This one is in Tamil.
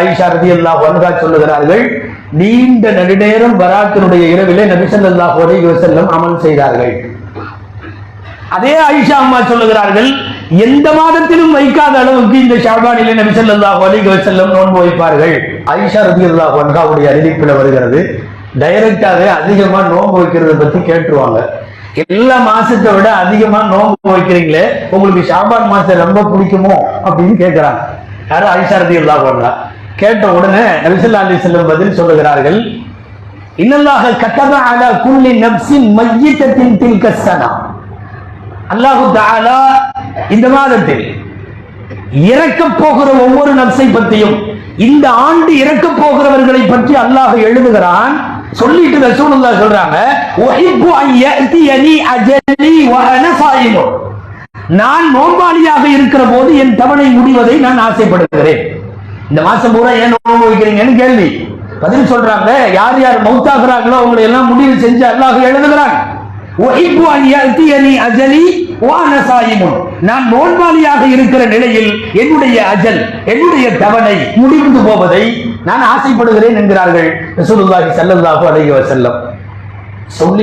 ஆயிஷா ரலியல்லாஹு அன்ஹா சொல்லுகிறார்கள், நீண்ட நெடுநேரம் பராத்தினுடைய இரவிலே நபி ஸல்லல்லாஹு அலைஹி வஸல்லம் அமல் செய்தார்கள். அதே ஆயிஷா அம்மா சொல்லுகிறார்கள், எந்த மாதத்திலும் வைக்காத அளவுக்கு இந்த ஷாபானிலே நபி ஸல்லல்லாஹு அலைஹி வஸல்லம் நோன்பு வைப்பார்கள். ஆயிஷா ரலியல்லாஹு அன்ஹாவுடைய அறிவிப்பில் வருகிறது, டைரக்டாவே அதிகமா நோன்பு வைக்கிறத பத்தி கேட்டுருவாங்க. எல்லா மாசத்தை விட அதிகமா நோன்பு வைக்கிறீங்களே, உங்களுக்கு ஷாபான் மாசம் ரொம்ப பிடிக்குமோ அப்படின்னு கேட்கிறாங்க. யாரும் ஆயிஷா ரலியல்லாஹு அன்ஹா. கேட்ட உடனே நபி ஸல்லல்லாஹு அலைஹி வஸல்லம் பதில் சொல்லுகிறார்கள், இன்னல்லாஹ கதப அலா குல்லி நஃப்ஸின் மய்யிதத்தின் தில்க ஸனா. அல்லாஹு தஆலா இந்த மாதத்தில் இறக்க போகிற ஒவ்வொரு நப்சை பற்றியும், இந்த ஆண்டு இறக்க போகிறவர்களை பற்றி அல்லாஹ் எழுதுகிறான். சொல்லிட்டு ரசூலுல்லாஹ் சொல்றாங்க, உஹிப்பு அன் யஅதியனி அஜலி வ அன ஸாயிம். நான் நோன்பாளியாக இருக்கிற போது என் தவணை முடிவதை நான் ஆசைப்படுகிறேன். இந்த மாசம் பூரா ஏன் நோன்பு வைக்கிறீங்கன்னு கேள்வி. பதில் சொல்றாங்க, யார் யார் மௌத்தாகிறார்களோ அவங்களை எல்லாம் முடிவு செஞ்சு அல்லாஹ் எழுதுகிறான். உஹிப்பு அன் யஅதியனி அஜலி வ அன ஸாயிம். நான் நோன்பாளியாக இருக்கிற நிலையில் என்னுடைய அஜல், என்னுடைய தவணை முடிந்து போவதை நான் ஆசைப்படுகிறேன் என்கிறார்கள் ரசூலுல்லாஹி ஸல்லல்லாஹு அலைஹி வஸல்லம். சொல்லி